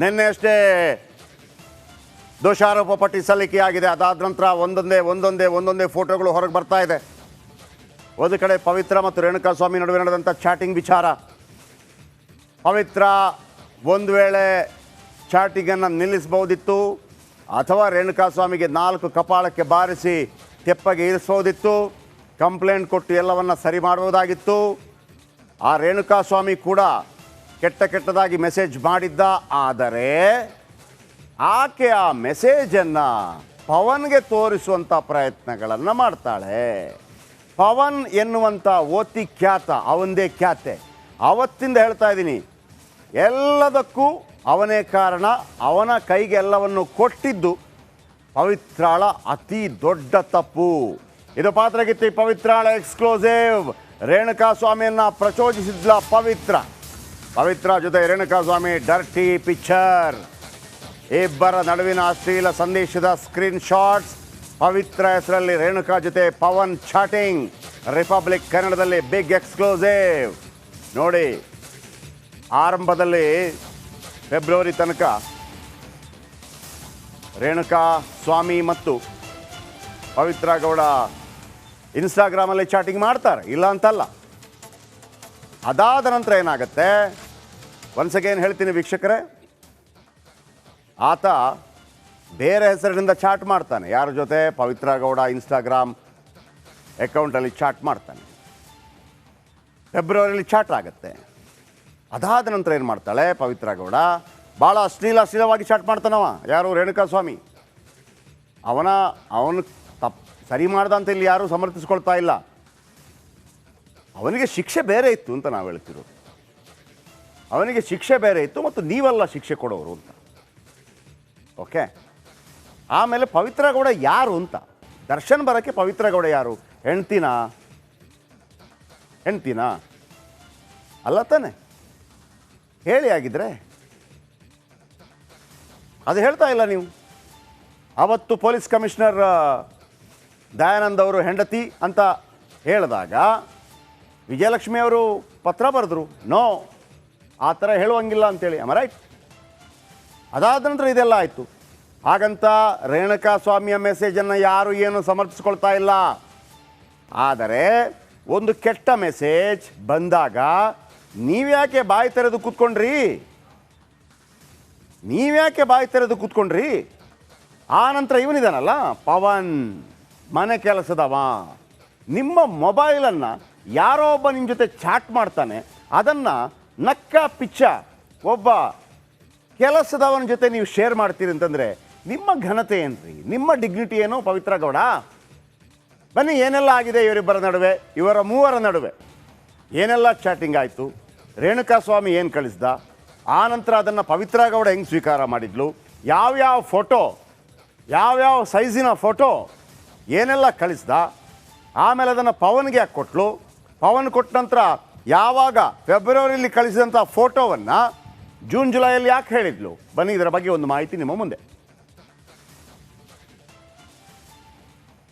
ನಿನ್ನೆ ಅಷ್ಟೇ ದೋಷಾರೋಪ ಪಟ್ಟಿ ಸಲ್ಲಿಕೆಯಾಗಿದೆ. ಅದಾದ ನಂತರ ಒಂದೊಂದೇ ಫೋಟೋಗಳು ಹೊರಗೆ ಬರ್ತಾ ಇದೆ. ಒಂದು ಕಡೆ ಪವಿತ್ರ ಮತ್ತು ರೇಣುಕಾಸ್ವಾಮಿ ನಡುವೆ ನಡೆದಂಥ ಚಾಟಿಂಗ್ ವಿಚಾರ. ಪವಿತ್ರ ಒಂದು ವೇಳೆ ಚಾಟಿಂಗನ್ನು ನಿಲ್ಲಿಸಬಹುದಿತ್ತು, ಅಥವಾ ರೇಣುಕಾಸ್ವಾಮಿಗೆ 4 ಕಪಾಳಕ್ಕೆ ಬಾರಿಸಿ ತೆಪ್ಪಗೆ ಇರಿಸಬಹುದಿತ್ತು. ಕಂಪ್ಲೇಂಟ್ ಕೊಟ್ಟು ಎಲ್ಲವನ್ನ ಸರಿ ಮಾಡಬಹುದಾಗಿತ್ತು. ಆ ರೇಣುಕಾಸ್ವಾಮಿ ಕೂಡ ಕೆಟ್ಟದಾಗಿ ಮೆಸೇಜ್ ಮಾಡಿದ್ದ. ಆದರೆ ಆಕೆ ಆ ಮೆಸೇಜನ್ನು ಪವನ್ಗೆ ತೋರಿಸುವಂಥ ಪ್ರಯತ್ನಗಳನ್ನು ಮಾಡ್ತಾಳೆ. ಪವನ್ ಎನ್ನುವಂಥ ಓತಿ ಖ್ಯಾತ, ಅವನದೇ ಖ್ಯಾತೆ. ಅವತ್ತಿಂದ ಹೇಳ್ತಾ ಇದ್ದೀನಿ, ಎಲ್ಲದಕ್ಕೂ ಅವನೇ ಕಾರಣ. ಅವನ ಕೈಗೆ ಎಲ್ಲವನ್ನು ಕೊಟ್ಟಿದ್ದು ಪವಿತ್ರಾಳ ಅತಿ ದೊಡ್ಡ ತಪ್ಪು. ಇದು ಪಾತ್ರಗಿತ್ತಿ ಪವಿತ್ರಾಳ ಎಕ್ಸ್ಕ್ಲೂಸಿವ್. ರೇಣುಕಾಸ್ವಾಮಿಯನ್ನು ಪ್ರಚೋದಿಸಿದ್ಲ ಪವಿತ್ರ ಜೊತೆ ರೇಣುಕಾಸ್ವಾಮಿ ಡರ್ಟಿ ಪಿಕ್ಚರ್. ಇಬ್ಬರ ನಡುವಿನ ಅಶ್ಲೀಲ ಸಂದೇಶದ ಸ್ಕ್ರೀನ್ ಶಾಟ್ಸ್. ಪವಿತ್ರ ಹೆಸರಲ್ಲಿ ರೇಣುಕಾ ಜೊತೆ ಪವನ್ ಚಾಟಿಂಗ್. ರಿಪಬ್ಲಿಕ್ ಕನ್ನಡದಲ್ಲಿ ಬಿಗ್ ಎಕ್ಸ್ಕ್ಲೂಸಿವ್ ನೋಡಿ. ಆರಂಭದಲ್ಲಿ ಫೆಬ್ರವರಿ ತನಕ ರೇಣುಕಾ ಸ್ವಾಮಿ ಮತ್ತು ಪವಿತ್ರ ಗೌಡ ಇನ್ಸ್ಟಾಗ್ರಾಮಲ್ಲಿ ಚಾಟಿಂಗ್ ಮಾಡ್ತಾರೆ, ಇಲ್ಲ ಅಂತಲ್ಲ. ಅದಾದ ನಂತರ ಏನಾಗುತ್ತೆ, ಒನ್ಸ್ ಅಗೇನ್ ಹೇಳ್ತೀನಿ ವೀಕ್ಷಕರೇ, ಆತ ಬೇರೆ ಹೆಸರಿನಿಂದ ಚಾಟ್ ಮಾಡ್ತಾನೆ. ಯಾರ ಜೊತೆ? ಪವಿತ್ರ ಗೌಡ ಇನ್ಸ್ಟಾಗ್ರಾಮ್ ಅಕೌಂಟಲ್ಲಿ ಚಾಟ್ ಮಾಡ್ತಾನೆ. ಫೆಬ್ರವರಿಯಲ್ಲಿ ಚಾಟ್ ಆಗುತ್ತೆ. ಅದಾದ ನಂತರ ಏನು ಮಾಡ್ತಾಳೆ ಪವಿತ್ರ ಗೌಡ? ಭಾಳ ಅಶ್ಲೀಲವಾಗಿ ಚಾಟ್ ಮಾಡ್ತಾನವ. ಯಾರು? ರೇಣುಕಾಸ್ವಾಮಿ. ಅವನು ಸರಿ ಮಾಡ್ದ ಅಂತ ಇಲ್ಲಿ ಯಾರೂ ಸಮರ್ಥಿಸ್ಕೊಳ್ತಾ ಇಲ್ಲ. ಅವನಿಗೆ ಶಿಕ್ಷೆ ಬೇರೆ ಇತ್ತು ಅಂತ ನಾವು ಹೇಳ್ತಿರೋದು. ಅವನಿಗೆ ಶಿಕ್ಷೆ ಬೇರೆ ಇತ್ತು ಮತ್ತು ನೀವೆಲ್ಲ ಶಿಕ್ಷೆ ಕೊಡೋರು ಅಂತ. ಓಕೆ. ಆಮೇಲೆ ಪವಿತ್ರ ಗೌಡ ಯಾರು ಅಂತ, ದರ್ಶನ್ ಬರೋಕ್ಕೆ ಪವಿತ್ರ ಗೌಡ ಯಾರು? ಹೆಂಡ್ತಿನಾ ಅಲ್ಲ ತಾನೆ? ಹೇಳಿ ಆಗಿದ್ರೆ. ಅದು ಹೇಳ್ತಾ ಇಲ್ಲ ನೀವು. ಅವತ್ತು ಪೊಲೀಸ್ ಕಮಿಷನರ್ ದಯಾನಂದ್ ಅವರು ಹೆಂಡತಿ ಅಂತ ಹೇಳಿದಾಗ ವಿಜಯಲಕ್ಷ್ಮಿ ಅವರು ಪತ್ರ ಬರೆದ್ರು, ನೋ, ಆ ಥರ ಹೇಳುವಂಗಿಲ್ಲ ಅಂತೇಳಿ. ರೈಟ್. ಅದಾದ ನಂತರ ಇದೆಲ್ಲ ಆಯಿತು. ಹಾಗಂತ ರೇಣುಕಾಸ್ವಾಮಿಯ ಮೆಸೇಜನ್ನು ಯಾರು ಏನು ಸಮರ್ಥಿಸ್ಕೊಳ್ತಾ ಇಲ್ಲ. ಆದರೆ ಒಂದು ಕೆಟ್ಟ ಮೆಸೇಜ್ ಬಂದಾಗ ನೀವ್ಯಾಕೆ ಬಾಯಿ ತೆರೆದು ಕೂತ್ಕೊಂಡ್ರಿ? ಆ ನಂತರ ಇವನಿದಾನಲ್ಲ ಪವನ್, ಮನೆ ಕೆಲಸದವ, ನಿಮ್ಮ ಮೊಬೈಲನ್ನು ಯಾರೋ ಒಬ್ಬ ನಿಮ್ಮ ಜೊತೆ ಚಾಟ್ ಮಾಡ್ತಾನೆ, ಅದನ್ನು ನಕ್ಕ ಪಿಚ್ಚ ಒಬ್ಬ ಕೆಲಸದವನ ಜೊತೆ ನೀವು ಶೇರ್ ಮಾಡ್ತೀರಿ ಅಂತಂದರೆ ನಿಮ್ಮ ಘನತೆ ಏನ್ರಿ? ನಿಮ್ಮ ಡಿಗ್ನಿಟಿ ಏನು ಪವಿತ್ರ ಗೌಡ? ಬನ್ನಿ, ಏನೆಲ್ಲ ಆಗಿದೆ ಇವರಿಬ್ಬರ ನಡುವೆ, ಇವರ ಮೂವರ ನಡುವೆ ಏನೆಲ್ಲ ಚಾಟಿಂಗ್ ಆಯಿತು, ರೇಣುಕಾಸ್ವಾಮಿ ಏನು ಕಳಿಸ್ದ, ಆ ನಂತರ ಅದನ್ನು ಪವಿತ್ರ ಗೌಡ ಹೆಂಗೆ ಸ್ವೀಕಾರ ಮಾಡಿದ್ಲು, ಯಾವ್ಯಾವ ಫೋಟೋ, ಯಾವ್ಯಾವ ಸೈಜಿನ ಫೋಟೋ ಏನೆಲ್ಲ ಕಳಿಸ್ದ, ಆಮೇಲೆ ಅದನ್ನು ಪವನ್ಗೆ ಯಾಕೆ ಕೊಟ್ಟಲು, ಪವನ್ ಕೊಟ್ಟ ನಂತರ ಯಾವಾಗ ಫೆಬ್ರವರಿಯಲ್ಲಿ ಕಳಿಸಿದಂಥ ಫೋಟೋವನ್ನು ಜೂನ್ ಜುಲೈಯಲ್ಲಿ ಯಾಕೆ ಹೇಳಿದ್ಲು? ಬನ್ನಿ, ಇದರ ಬಗ್ಗೆ ಒಂದು ಮಾಹಿತಿ ನಿಮ್ಮ ಮುಂದೆ.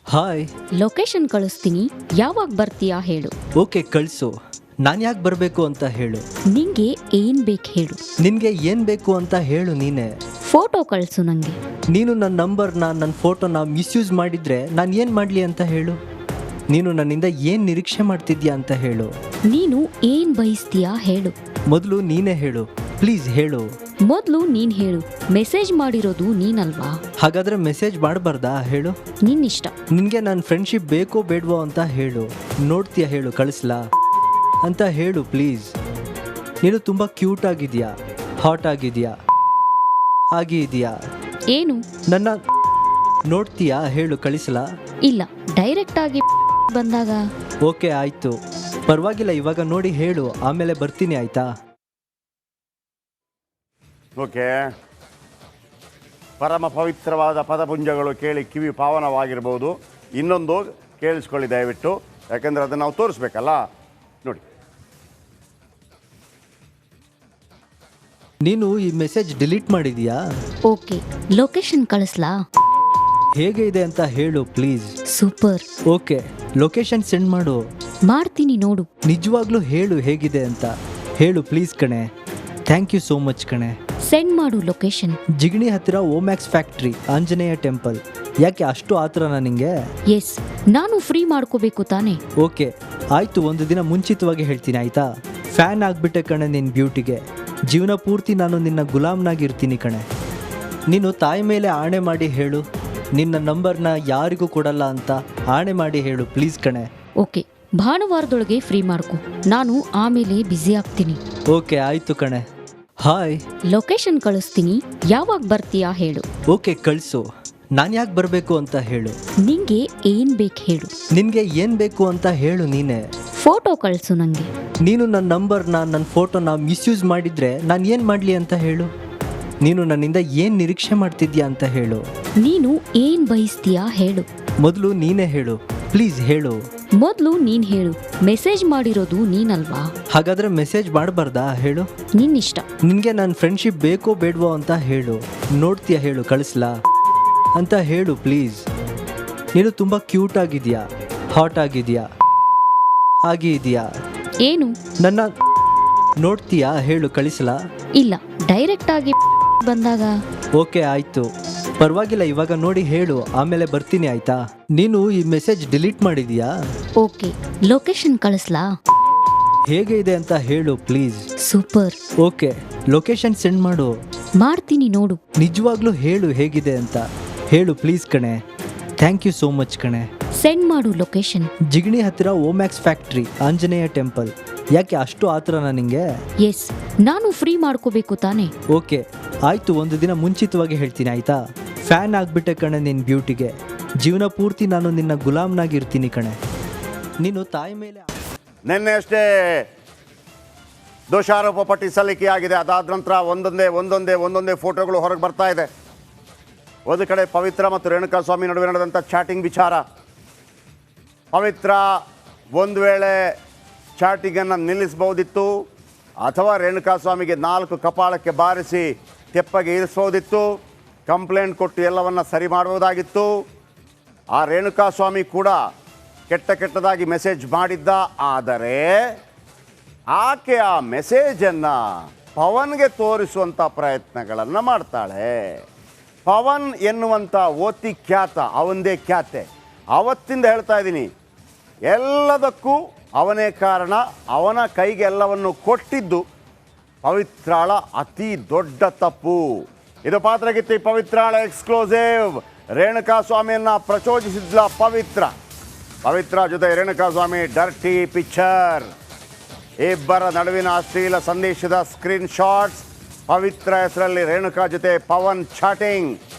ಹಾಯ್, ಲೊಕೇಶನ್ ಕಳಿಸ್ತೀನಿ, ಯಾವಾಗ ಬರ್ತೀಯಾ ಹೇಳು. ಓಕೆ, ಕಳಿಸು. ನಾನು ಯಾಕೆ ಬರಬೇಕು ಅಂತ ಹೇಳು. ನಿಂಗೆ ಏನ್ ಬೇಕು ಹೇಳು. ನಿನಗೆ ಏನು ಬೇಕು ಅಂತ ಹೇಳು. ನೀನೇ ಫೋಟೋ ಕಳಿಸು ನನಗೆ. ನೀನು ನನ್ನ ನಂಬರ್ನ, ನನ್ನ ಫೋಟೋನ ಮಿಸ್ಯೂಸ್ ಮಾಡಿದರೆ ನಾನು ಏನು ಮಾಡಲಿ ಅಂತ ಹೇಳು. ನೀನು ನನ್ನಿಂದ ಏನು ನಿರೀಕ್ಷೆ ಮಾಡ್ತಿದ್ಯಾ ಅಂತ ಹೇಳು. ನೀನು ಏನ್ ಬಯಸ್ತೀಯಾ ಹೇಳು. ಮೊದಲು ನೀನೇ ಹೇಳು, ಪ್ಲೀಸ್ ಹೇಳು. ಮೊದಲು ನೀನ್ ಹೇಳು. ಮೆಸೇಜ್ ಮಾಡಿರೋದು ನೀನಲ್ವಾ? ಹಾಗಾದರೆ ಮೆಸೇಜ್ ಮಾಡಬಾರ್ದಾ ಹೇಳು. ನಿನ್ನಿಷ್ಟ. ನಿನಗೆ ನನ್ನ ಫ್ರೆಂಡ್ಶಿಪ್ ಬೇಕೋ ಬೇಡವೋ ಅಂತ ಹೇಳು. ನೋಡ್ತೀಯಾ ಹೇಳು, ಕಳಿಸ್ಲಾ ಅಂತ ಹೇಳು ಪ್ಲೀಸ್. ನೀನು ತುಂಬ ಕ್ಯೂಟ್ ಆಗಿದೆಯಾ, ಹಾಟ್ ಆಗಿದೆಯಾ, ಆಗಿದೆಯಾ? ಏನು? ನನ್ನ ನೋಡ್ತೀಯಾ ಹೇಳು, ಕಳಿಸಲಾ? ಇಲ್ಲ, ಡೈರೆಕ್ಟ್ ಆಗಿ ಬಂದಾಗ. ಓಕೆ, ಆಯಿತು, ಪರವಾಗಿಲ್ಲ. ಇವಾಗ ನೋಡಿ ಹೇಳು, ಆಮೇಲೆ ಬರ್ತೀನಿ, ಆಯಿತಾ? ಓಕೆ. ಪರಮ ಪವಿತ್ರವಾದ ಪದಪುಂಜಗಳು ಕೇಳಿ ಕಿವಿ ಪಾವನವಾಗಿರ್ಬೋದು. ಇನ್ನೊಂದು ಕೇಳಿಸ್ಕೊಳ್ಳಿ ದಯವಿಟ್ಟು, ಯಾಕೆಂದರೆ ಅದನ್ನು ನಾವು ತೋರಿಸ್ಬೇಕಲ್ಲ. ನೋಡಿ, ನೀನು ಈ ಮೆಸೇಜ್ ಡಿಲೀಟ್ ಮಾಡಿದೀಯಾ? ಓಕೆ, ಲೊಕೇಶನ್ ಕಳಿಸ್ಲಾ? ಹೇಗೆ ಇದೆ ಅಂತ ಹೇಳು please. Super. Okay, location send ಮಾಡು. ಮಾಡ್ತೀನಿ ನೋಡು. ನಿಜವಾಗ್ಲೂ ಹೇಳು ಹೇಗಿದೆ ಅಂತ ಹೇಳು ಪ್ಲೀಸ್ ಕಣೆ. ಥ್ಯಾಂಕ್ ಯು ಸೋ ಮಚ್ ಕಣೆ. ಸೆಂಡ್ ಮಾಡು ಲೊಕೇಶನ್. ಜಿಗಣಿ ಹತ್ತಿರ ಓಮ್ಯಾಕ್ಸ್ ಫ್ಯಾಕ್ಟ್ರಿ, ಆಂಜನೇಯ ಟೆಂಪಲ್. ಯಾಕೆ ಅಷ್ಟು ಆತರನಾ ನಿಂಗೆ? ಎಸ್, ನಾನು ಫ್ರೀ ಮಾಡ್ಕೋಬೇಕು ತಾನೆ. ಓಕೆ ಆಯಿತು, ಒಂದು ದಿನ ಮುಂಚಿತವಾಗಿ ಹೇಳ್ತೀನಿ ಆಯಿತಾ? ಫ್ಯಾನ್ ಆಗಿಬಿಟ್ಟೆ ಕಣೆ ನಿನ್ನ ಬ್ಯೂಟಿಗೆ. ಜೀವನ ಪೂರ್ತಿ ನಾನು ನಿನ್ನ ಗುಲಾಮ್ನಾಗಿರ್ತೀನಿ ಕಣೆ. ನೀನು ತಾಯಿ ಮೇಲೆ ಆಣೆ ಮಾಡಿ ಹೇಳು, ನಿನ್ನ ನಂಬರ್ನ ಯಾರಿಗೂ ಕೊಡಲ್ಲ ಅಂತ ಆಣೆ ಮಾಡಿ ಹೇಳು ಪ್ಲೀಸ್ ಕಣೆ. ಓಕೆ, ಭಾನುವಾರದೊಳಗೆ ಫ್ರೀ ಮಾಡ್ಕೊ, ನಾನು ಆಮೇಲೆ ಬ್ಯುಸಿ ಆಗ್ತೀನಿ. ಓಕೆ ಆಯಿತು ಕಣೆ. ಹಾಯ್. ಲೊಕೇಶನ್ ಕಳಿಸ್ತೀನಿ, ಯಾವಾಗ ಬರ್ತೀಯಾ ಹೇಳು. ಓಕೆ ಕಳಿಸು. ನಾನು ಯಾಕೆ ಬರಬೇಕು ಅಂತ ಹೇಳು. ನಿಂಗೆ ಏನ್ ಬೇಕು ಹೇಳು. ನಿನಗೆ ಏನು ಬೇಕು ಅಂತ ಹೇಳು ನೀನೇ. ಫೋಟೋ ಕಳಿಸು ನನಗೆ. ನೀನು ನನ್ನ ನಂಬರ್ನ, ನನ್ನ ಫೋಟೋನ ಮಿಸ್ಯೂಸ್ ಮಾಡಿದರೆ ನಾನು ಏನು ಮಾಡಲಿ ಅಂತ ಹೇಳು. ನೀನು ನನ್ನಿಂದ ಏನು ನಿರೀಕ್ಷೆ ಮಾಡ್ತಿದ್ಯಾ ಅಂತ ಹೇಳು. ನೀನು ಏನ್ ಬಯಸ್ತೀಯಾ ಹೇಳು. ಮೊದಲು ನೀನೇ ಹೇಳು ಪ್ಲೀಸ್ ಹೇಳು. ಮೊದಲು ನೀನ್ ಹೇಳು, ಮೆಸೇಜ್ ಮಾಡಿರೋದು ನೀನಲ್ವಾ? ಹಾಗಾದರೆ ಮೆಸೇಜ್ ಮಾಡಬಾರ್ದಾ ಹೇಳು. ನಿನ್ನಿಷ್ಟ. ನಿನಗೆ ನನ್ನ ಫ್ರೆಂಡ್ಶಿಪ್ ಬೇಕೋ ಬೇಡವೋ ಅಂತ ಹೇಳು. ನೋಡ್ತೀಯಾ ಹೇಳು, ಕಳಿಸ್ಲಾ ಅಂತ ಹೇಳು ಪ್ಲೀಸ್. ನೀನು ತುಂಬ ಕ್ಯೂಟ್ ಆಗಿದೆಯಾ, ಹಾಟ್ ಆಗಿದೆಯಾ, ಇದೆಯಾ? ಏನು? ನನ್ನ ನೋಡ್ತೀಯಾ ಹೇಳು, ಕಳಿಸ್ಲಾ? ಇಲ್ಲ, ಡೈರೆಕ್ಟ್ ಆಗಿ ಬಂದಾಗ. ಓಕೆ ಆಯಿತು, ಪರವಾಗಿಲ್ಲ, ಇವಾಗ ನೋಡಿ ಹೇಳು, ಆಮೇಲೆ ಬರ್ತೀನಿ ಆಯಿತಾ? ನೀನು ಈ ಮೆಸೇಜ್ ಡಿಲೀಟ್ ಮಾಡಿದೀಯಾ? ಓಕೆ, ಲೊಕೇಶನ್ ಕಳಿಸ್ಲಾ? ಹೇಗೆ ಇದೆ ಅಂತ ಹೇಳು please. Super. Okay, location send ಮಾಡು. ಮಾಡ್ತೀನಿ ನೋಡು. ನಿಜವಾಗ್ಲೂ ಹೇಳು ಹೇಗಿದೆ ಅಂತ ಹೇಳು ಪ್ಲೀಸ್ ಕಣೆ. ಥ್ಯಾಂಕ್ ಯು ಸೋ ಮಚ್ ಕಣೆ. ಸೆಂಡ್ ಮಾಡು ಲೊಕೇಶನ್. ಜಿಗಣಿ ಹತ್ತಿರ ಓಮ್ಯಾಕ್ಸ್ ಫ್ಯಾಕ್ಟ್ರಿ, ಆಂಜನೇಯ ಟೆಂಪಲ್. ಯಾಕೆ ಅಷ್ಟು ಆತರನಾ ನಿಂಗೆ? ಎಸ್, ನಾನು ಫ್ರೀ ಮಾಡ್ಕೋಬೇಕು ತಾನೆ. ಓಕೆ ಆಯಿತು, ಒಂದು ದಿನ ಮುಂಚಿತವಾಗಿ ಹೇಳ್ತೀನಿ ಆಯಿತಾ? ಫ್ಯಾನ್ ಆಗಿಬಿಟ್ಟೆ ಕಣೆ ನಿನ್ನ ಬ್ಯೂಟಿಗೆ. ಜೀವನ ಪೂರ್ತಿ ನಾನು ನಿನ್ನ ಗುಲಾಮ್ನಾಗಿರ್ತೀನಿ ಕಣೆ. ನೀನು ತಾಯಿ ಮೇಲೆ ನಿನ್ನೆ ಅಷ್ಟೇ ದೋಷಾರೋಪ ಪಟ್ಟಿ ಸಲ್ಲಿಕೆಯಾಗಿದೆ. ಅದಾದ ನಂತರ ಒಂದೊಂದೇ ಫೋಟೋಗಳು ಹೊರಗೆ ಬರ್ತಾ ಇದೆ. ಒಂದು ಕಡೆ ಪವಿತ್ರ ಮತ್ತು ರೇಣುಕಾಸ್ವಾಮಿ ನಡುವೆ ನಡೆದಂಥ ಚಾಟಿಂಗ್ ವಿಚಾರ. ಪವಿತ್ರ ಒಂದು ವೇಳೆ ಚಾಟಿಂಗನ್ನು ನಿಲ್ಲಿಸಬಹುದಿತ್ತು, ಅಥವಾ ರೇಣುಕಾಸ್ವಾಮಿಗೆ 4 ಕಪಾಳಕ್ಕೆ ಬಾರಿಸಿ ತೆಪ್ಪಗೆ ಇರಿಸ್ಬೋದಿತ್ತು. ಕಂಪ್ಲೇಂಟ್ ಕೊಟ್ಟು ಎಲ್ಲವನ್ನ ಸರಿ ಮಾಡಬಹುದಾಗಿತ್ತು. ಆ ರೇಣುಕಾಸ್ವಾಮಿ ಕೂಡ ಕೆಟ್ಟದಾಗಿ ಮೆಸೇಜ್ ಮಾಡಿದ್ದ. ಆದರೆ ಆಕೆ ಆ ಮೆಸೇಜನ್ನು ಪವನ್ಗೆ ತೋರಿಸುವಂಥ ಪ್ರಯತ್ನಗಳನ್ನು ಮಾಡ್ತಾಳೆ. ಪವನ್ ಎನ್ನುವಂಥ ಓತಿ ಖ್ಯಾತ, ಅವಂದೇ ಖ್ಯಾತೆ. ಅವತ್ತಿಂದ ಹೇಳ್ತಾ ಇದ್ದೀನಿ, ಎಲ್ಲದಕ್ಕೂ ಅವನೇ ಕಾರಣ. ಅವನ ಕೈಗೆ ಎಲ್ಲವನ್ನು ಕೊಟ್ಟಿದ್ದು ಪವಿತ್ರಾಳ ಅತಿ ದೊಡ್ಡ ತಪ್ಪು. ಇದು ಪಾತ್ರಗೀತೆ ಪವಿತ್ರಾಳ ಎಕ್ಸ್ಕ್ಲೂಸಿವ್. ರೇಣುಕಾಸ್ವಾಮಿಯನ್ನು ಪ್ರಚೋದಿಸಿದ್ಲ ಪವಿತ್ರ ಜೊತೆ ರೇಣುಕಾಸ್ವಾಮಿ ಡರ್ಟಿ ಪಿಕ್ಚರ್. ಇಬ್ಬರ ನಡುವಿನ ಅಶ್ಲೀಲ ಸಂದೇಶದ ಸ್ಕ್ರೀನ್ ಶಾಟ್ಸ್. ಪವಿತ್ರ ಹೆಸರಲ್ಲಿ ರೇಣುಕಾ ಜೊತೆ ಪವನ್ ಚಾಟಿಂಗ್.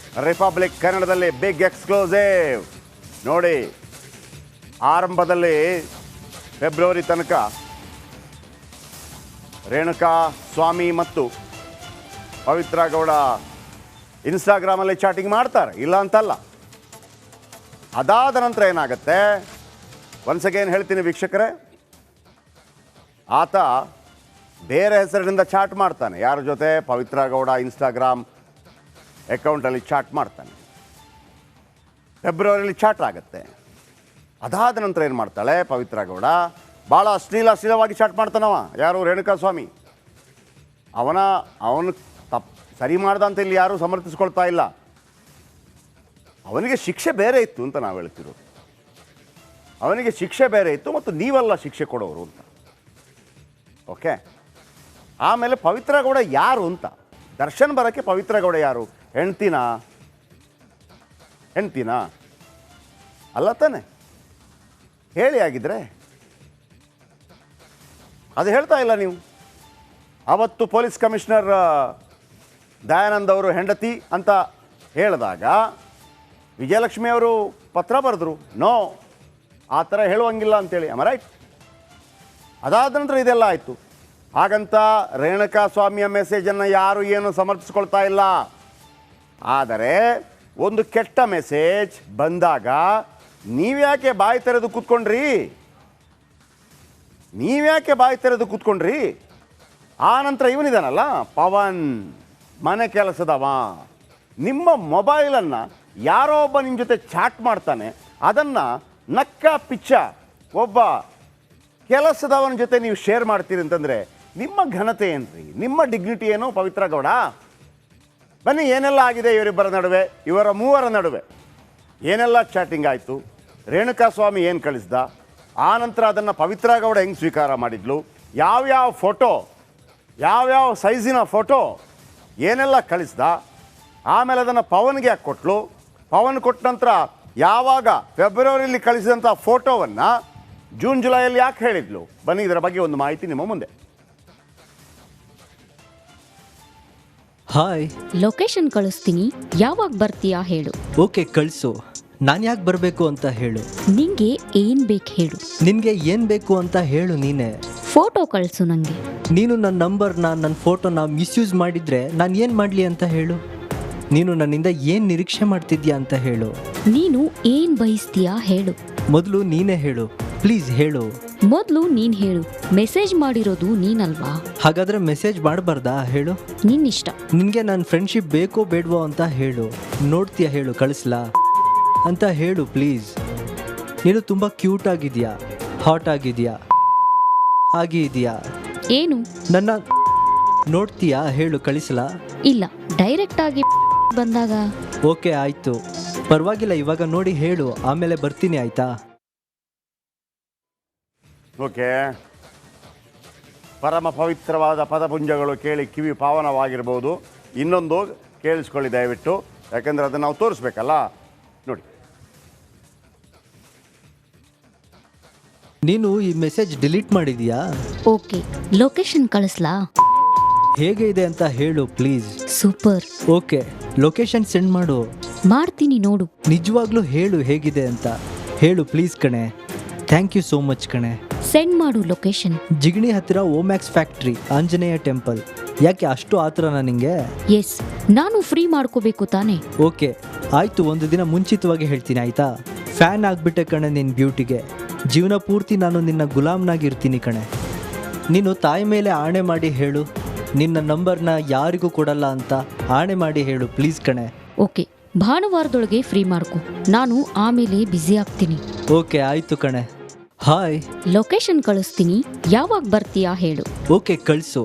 ರಿಪಬ್ಲಿಕ್ ಕನ್ನಡದಲ್ಲಿ ಬಿಗ್ ಎಕ್ಸ್ಕ್ಲೂಸಿವ್ ನೋಡಿ. ಆರಂಭದಲ್ಲಿ ಫೆಬ್ರವರಿ ತನಕ ರೇಣುಕಾ ಸ್ವಾಮಿ ಮತ್ತು ಪವಿತ್ರ ಗೌಡ ಇನ್ಸ್ಟಾಗ್ರಾಮಲ್ಲಿ ಚಾಟಿಂಗ್ ಮಾಡ್ತಾರೆ, ಇಲ್ಲ ಅಂತಲ್ಲ. ಅದಾದ ನಂತರ ಏನಾಗುತ್ತೆ, ಒನ್ಸ್ ಅಗೇನ್ ಹೇಳ್ತೀನಿ ವೀಕ್ಷಕರೇ, ಆತ ಬೇರೆ ಹೆಸರಿನಿಂದ ಚಾಟ್ ಮಾಡ್ತಾನೆ. ಯಾರ ಜೊತೆ? ಪವಿತ್ರ ಗೌಡ ಇನ್ಸ್ಟಾಗ್ರಾಮ್ ಅಕೌಂಟಲ್ಲಿ ಚಾಟ್ ಮಾಡ್ತಾನೆ. ಫೆಬ್ರವರಿಯಲ್ಲಿ ಚಾಟ್ ಆಗುತ್ತೆ. ಅದಾದ ನಂತರ ಏನು ಮಾಡ್ತಾಳೆ ಪವಿತ್ರ ಗೌಡ? ಭಾಳ ಅಶ್ಲೀಲವಾಗಿ ಚಾಟ್ ಮಾಡ್ತಾನವ. ಯಾರು? ರೇಣುಕಾಸ್ವಾಮಿ. ಅವನು ಸರಿ ಮಾಡ್ದ ಅಂತ ಇಲ್ಲಿ ಯಾರೂ ಸಮರ್ಥಿಸ್ಕೊಳ್ತಾ ಇಲ್ಲ. ಅವನಿಗೆ ಶಿಕ್ಷೆ ಬೇರೆ ಇತ್ತು ಅಂತ ನಾವು ಹೇಳ್ತಿರೋದು. ಅವನಿಗೆ ಶಿಕ್ಷೆ ಬೇರೆ ಇತ್ತು ಮತ್ತು ನೀವೆಲ್ಲ ಶಿಕ್ಷೆ ಕೊಡೋರು ಅಂತ. ಓಕೆ, ಆಮೇಲೆ ಪವಿತ್ರ ಗೌಡ ಯಾರು ಅಂತ, ದರ್ಶನ್ ಬರೋಕ್ಕೆ ಪವಿತ್ರ ಗೌಡ ಯಾರು? ಹೆಂಡ್ತಿನಾ ಅಲ್ಲ ತಾನೆ? ಹೇಳಿ ಆಗಿದ್ರೆ. ಅದು ಹೇಳ್ತಾ ಇಲ್ಲ ನೀವು. ಅವತ್ತು ಪೊಲೀಸ್ ಕಮಿಷನರ್ ದಯಾನಂದ್ ಅವರು ಹೆಂಡತಿ ಅಂತ ಹೇಳಿದಾಗ ವಿಜಯಲಕ್ಷ್ಮಿ ಅವರು ಪತ್ರ ಬರೆದ್ರು, ನೋ, ಆ ಥರ ಹೇಳುವಂಗಿಲ್ಲ ಅಂತೇಳಿ. ರೈಟ್? ಅದಾದ ನಂತರ ಇದೆಲ್ಲ ಆಯಿತು. ಹಾಗಂತ ರೇಣುಕಾಸ್ವಾಮಿಯ ಮೆಸೇಜನ್ನು ಯಾರು ಏನು ಸಮರ್ಥಿಸ್ಕೊಳ್ತಾ ಇಲ್ಲ. ಆದರೆ ಒಂದು ಕೆಟ್ಟ ಮೆಸೇಜ್ ಬಂದಾಗ ನೀವ್ಯಾಕೆ ಬಾಯಿ ತೆರೆದು ಕೂತ್ಕೊಂಡ್ರಿ? ಆ ನಂತರ ಇವನಿದಾನಲ್ಲ ಪವನ್, ಮನೆ ಕೆಲಸದವ. ನಿಮ್ಮ ಮೊಬೈಲನ್ನು ಯಾರೋ ಒಬ್ಬ ನಿಮ್ಮ ಜೊತೆ ಚಾಟ್ ಮಾಡ್ತಾನೆ, ಅದನ್ನು ನಕ್ಕ ಪಿಚ್ಚ ಒಬ್ಬ ಕೆಲಸದವನ ಜೊತೆ ನೀವು ಶೇರ್ ಮಾಡ್ತೀರಿ ಅಂತಂದರೆ ನಿಮ್ಮ ಘನತೆ ಏನ್ರಿ, ನಿಮ್ಮ ಡಿಗ್ನಿಟಿ ಏನು ಪವಿತ್ರ ಗೌಡ? ಬನ್ನಿ, ಏನೆಲ್ಲ ಆಗಿದೆ ಇವರಿಬ್ಬರ ನಡುವೆ, ಇವರ ಮೂವರ ನಡುವೆ ಏನೆಲ್ಲ ಚಾಟಿಂಗ್ ಆಯಿತು, ರೇಣುಕಾಸ್ವಾಮಿ ಏನು ಕಳಿಸ್ದ, ಆ ನಂತರ ಅದನ್ನು ಪವಿತ್ರ ಗೌಡ ಹೆಂಗೆ ಸ್ವೀಕಾರ ಮಾಡಿದ್ಲು, ಯಾವ್ಯಾವ ಫೋಟೋ, ಯಾವ್ಯಾವ ಸೈಜಿನ ಫೋಟೋ ಏನೆಲ್ಲ ಕಳಿಸ್ದ, ಆಮೇಲೆ ಅದನ್ನು ಪವನ್ಗೆ ಯಾಕೆ ಕೊಟ್ಟಲು, ಪವನ್ ಕೊಟ್ಟ ನಂತರ ಯಾವಾಗ ಫೆಬ್ರವರಿಯಲ್ಲಿ ಕಳಿಸಿದಂಥ ಫೋಟೋವನ್ನು ಜೂನ್ ಜುಲೈಯಲ್ಲಿ ಯಾಕೆ ಹೇಳಿದ್ಲು. ಬನ್ನಿ, ಇದರ ಬಗ್ಗೆ ಒಂದು ಮಾಹಿತಿ ನಿಮ್ಮ ಮುಂದೆ. ಹಾಯ್. ಲೊಕೇಶನ್ ಕಳಿಸ್ತೀನಿ, ಯಾವಾಗ ಬರ್ತೀಯಾ ಹೇಳು. ಓಕೆ, ಕಳಿಸು. ನಾನು ಯಾಕೆ ಬರಬೇಕು ಅಂತ ಹೇಳು. ನಿಂಗೆ ಏನ್ ಬೇಕು ಹೇಳು. ನಿನಗೆ ಏನು ಬೇಕು ಅಂತ ಹೇಳು ನೀನೇ. ಫೋಟೋ ಕಳಿಸು ನಂಗೆ. ನೀನು ನನ್ನ ನಂಬರ್ನ, ನನ್ನ ಫೋಟೋನ ಮಿಸ್ಯೂಸ್ ಮಾಡಿದರೆ ನಾನು ಏನು ಮಾಡಲಿ ಅಂತ ಹೇಳು. ನೀನು ನನ್ನಿಂದ ಏನು ನಿರೀಕ್ಷೆ ಮಾಡ್ತಿದ್ಯಾ ಅಂತ ಹೇಳು. ನೀನು ಏನ್ ಬಯಸ್ತೀಯಾ ಹೇಳು. ಮೊದಲು ನೀನೇ ಹೇಳು, ಪ್ಲೀಸ್ ಹೇಳು. ಮೊದಲು ನೀನ್ ಹೇಳು. ಮೆಸೇಜ್ ಮಾಡಿರೋದು ನೀನಲ್ವಾ? ಹಾಗಾದರೆ ಮೆಸೇಜ್ ಮಾಡಬಾರ್ದಾ ಹೇಳು. ನಿನ್ನಿಷ್ಟ. ನಿನಗೆ ನನ್ನ ಫ್ರೆಂಡ್ಶಿಪ್ ಬೇಕೋ ಬೇಡವೋ ಅಂತ ಹೇಳು. ನೋಡ್ತೀಯಾ ಹೇಳು, ಕಳಿಸ್ಲಾ ಅಂತ ಹೇಳು ಪ್ಲೀಸ್. ನೀನು ತುಂಬ ಕ್ಯೂಟ್ ಆಗಿದೆಯಾ, ಹಾಟ್ ಆಗಿದೆಯಾ, ಆಗಿದೆಯಾ. ಏನು? ನನ್ನ ನೋಡ್ತೀಯಾ ಹೇಳು, ಕಳಿಸ್ಲಾ. ಇಲ್ಲ, ಡೈರೆಕ್ಟ್ ಆಗಿ ಬಂದಾಗ. ಓಕೆ, ಆಯಿತು, ಪರವಾಗಿಲ್ಲ. ಇವಾಗ ನೋಡಿ ಹೇಳು, ಆಮೇಲೆ ಬರ್ತೀನಿ, ಆಯಿತಾ? ಓಕೆ, ಪರಮ ಪವಿತ್ರವಾದ ಪದಪುಂಜಗಳು ಕೇಳಿ ಕಿವಿ ಪಾವನವಾಗಿರ್ಬೋದು. ಇನ್ನೊಂದು ಕೇಳಿಸ್ಕೊಳ್ಳಿ ದಯವಿಟ್ಟು, ಯಾಕೆಂದರೆ ಅದನ್ನು ನಾವು ತೋರಿಸ್ಬೇಕಲ್ಲ. ನೋಡಿ, ನೀನು ಈ ಮೆಸೇಜ್ ಡಿಲೀಟ್ ಮಾಡಿದೀಯಾ? ಓಕೆ, ಲೊಕೇಶನ್ ಕಳಿಸ್ಲಾ? ಹೇಗೆ ಇದೆ ಅಂತ ಹೇಳು please. Super. Okay, location send ಮಾಡು. ಮಾಡ್ತೀನಿ ನೋಡು. ನಿಜವಾಗ್ಲೂ ಹೇಳು ಹೇಗಿದೆ ಅಂತ ಹೇಳು ಪ್ಲೀಸ್ ಕಣೆ. ಥ್ಯಾಂಕ್ ಯು ಸೋ ಮಚ್ ಕಣೆ. ಸೆಂಡ್ ಮಾಡು ಲೊಕೇಶನ್. ಜಿಗಣಿ ಹತ್ತಿರ ಓಮ್ಯಾಕ್ಸ್ ಫ್ಯಾಕ್ಟ್ರಿ, ಆಂಜನೇಯ ಟೆಂಪಲ್. ಯಾಕೆ ಅಷ್ಟು ಆತರನಾ ನಿಂಗೆ? ಎಸ್, ನಾನು ಫ್ರೀ ಮಾಡ್ಕೋಬೇಕು ತಾನೆ. ಓಕೆ, ಆಯಿತು, ಒಂದು ದಿನ ಮುಂಚಿತವಾಗಿ ಹೇಳ್ತೀನಿ, ಆಯಿತಾ? ಫ್ಯಾನ್ ಆಗಿಬಿಟ್ಟೆ ಕಣೆ ನಿನ್ನ ಬ್ಯೂಟಿಗೆ. ಜೀವನ ಪೂರ್ತಿ ನಾನು ನಿನ್ನ ಗುಲಾಮ್ನಾಗಿರ್ತೀನಿ ಕಣೆ. ನೀನು ತಾಯಿ ಮೇಲೆ ಆಣೆ ಮಾಡಿ ಹೇಳು, ನಿನ್ನ ನಂಬರ್ನ ಯಾರಿಗೂ ಕೊಡಲ್ಲ ಅಂತ ಆಣೆ ಮಾಡಿ ಹೇಳು ಪ್ಲೀಸ್ ಕಣೆ. ಓಕೆ, ಭಾನುವಾರದೊಳಗೆ ಫ್ರೀ ಮಾಡ್ಕೊ, ನಾನು ಆಮೇಲೆ ಬ್ಯುಸಿ ಆಗ್ತೀನಿ. ಓಕೆ, ಆಯಿತು ಕಣೆ. ಹಾಯ್. ಲೊಕೇಶನ್ ಕಳಿಸ್ತೀನಿ, ಯಾವಾಗ ಬರ್ತೀಯಾ ಹೇಳು. ಓಕೆ, ಕಳಿಸು.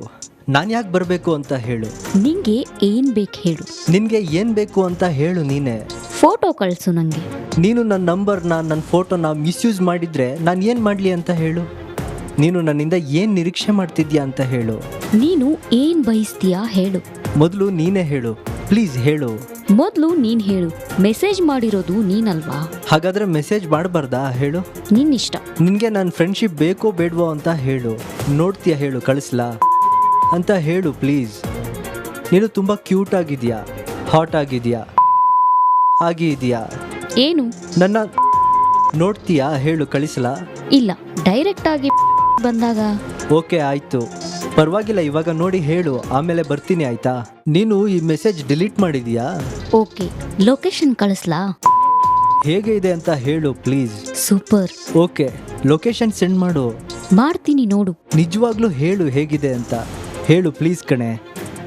ನಾನು ಯಾಕೆ ಬರಬೇಕು ಅಂತ ಹೇಳು. ನಿಂಗೆ ಏನ್ ಬೇಕು ಹೇಳು. ನಿನಗೆ ಏನು ಬೇಕು ಅಂತ ಹೇಳು ನೀನೇ. ಫೋಟೋ ಕಳಿಸು ನಂಗೆ. ನೀನು ನನ್ನ ನಂಬರ್ನ, ನನ್ನ ಫೋಟೋನ ಮಿಸ್ಯೂಸ್ ಮಾಡಿದರೆ ನಾನು ಏನು ಮಾಡಲಿ ಅಂತ ಹೇಳು. ನೀನು ನನ್ನಿಂದ ಏನು ನಿರೀಕ್ಷೆ ಮಾಡ್ತಿದ್ಯಾ ಅಂತ ಹೇಳು. ನೀನು ಏನ್ ಬಯಸ್ತೀಯಾ ಹೇಳು. ಮೊದಲು ನೀನೇ ಹೇಳು, ಪ್ಲೀಸ್ ಹೇಳು. ಮೊದಲು ನೀನ್ ಹೇಳು. ಮೆಸೇಜ್ ಮಾಡಿರೋದು ನೀನಲ್ವಾ? ಹಾಗಾದರೆ ಮೆಸೇಜ್ ಮಾಡಬಾರ್ದಾ ಹೇಳು. ನಿನ್ನಿಷ್ಟ. ನಿನಗೆ ನನ್ನ ಫ್ರೆಂಡ್ಶಿಪ್ ಬೇಕೋ ಬೇಡವೋ ಅಂತ ಹೇಳು. ನೋಡ್ತೀಯಾ ಹೇಳು, ಕಳಿಸ್ಲಾ ಅಂತ ಹೇಳು ಪ್ಲೀಸ್. ನೀನು ತುಂಬ ಕ್ಯೂಟ್ ಆಗಿದೆಯಾ, ಹಾಟ್ ಆಗಿದೆಯಾ, ಆಗಿದೆಯಾ. ಏನು? ನನ್ನ ನೋಡ್ತೀಯಾ ಹೇಳು, ಕಳಿಸ್ಲಾ. ಇಲ್ಲ, ಡೈರೆಕ್ಟ್ ಆಗಿ ಬಂದಾಗ. ಓಕೆ, ಆಯಿತು, ಪರವಾಗಿಲ್ಲ. ಇವಾಗ ನೋಡಿ ಹೇಳು, ಆಮೇಲೆ ಬರ್ತೀನಿ, ಆಯಿತಾ? ನೀನು ಈ ಮೆಸೇಜ್ ಡಿಲೀಟ್ ಮಾಡಿದೀಯಾ? ಓಕೆ, ಲೊಕೇಶನ್ ಕಳಿಸ್ಲಾ? ಹೇಗೆ ಇದೆ ಅಂತ ಹೇಳು please. Super. Okay, location send ಮಾಡು. ಮಾಡ್ತೀನಿ ನೋಡು. ನಿಜವಾಗ್ಲೂ ಹೇಳು ಹೇಗಿದೆ ಅಂತ ಹೇಳು ಪ್ಲೀಸ್ ಕಣೆ.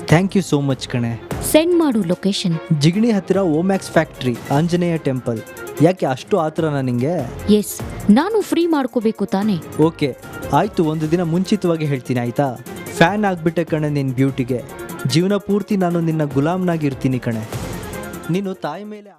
ಥ್ಯಾಂಕ್ ಯು ಸೋ ಮಚ್ ಕಣೆ. ಸೆಂಡ್ ಮಾಡು ಲೊಕೇಶನ್. ಜಿಗಣಿ ಹತ್ತಿರ ಓಮ್ಯಾಕ್ಸ್ ಫ್ಯಾಕ್ಟ್ರಿ, ಆಂಜನೇಯ ಟೆಂಪಲ್. ಯಾಕೆ ಅಷ್ಟು ಆತರನಾ ನಿಂಗೆ? ಎಸ್, ನಾನು ಫ್ರೀ ಮಾಡ್ಕೋಬೇಕು ತಾನೆ. ಓಕೆ, ಆಯಿತು, ಒಂದು ದಿನ ಮುಂಚಿತವಾಗಿ ಹೇಳ್ತೀನಿ, ಆಯಿತಾ? ಫ್ಯಾನ್ ಆಗಿಬಿಟ್ಟೆ ಕಣೆ ನಿನ್ನ ಬ್ಯೂಟಿಗೆ. ಜೀವನ ಪೂರ್ತಿ ನಾನು ನಿನ್ನ ಗುಲಾಮ್ನಾಗಿರ್ತೀನಿ ಕಣೆ. ನೀನು ತಾಯಿ ಮೇಲೆ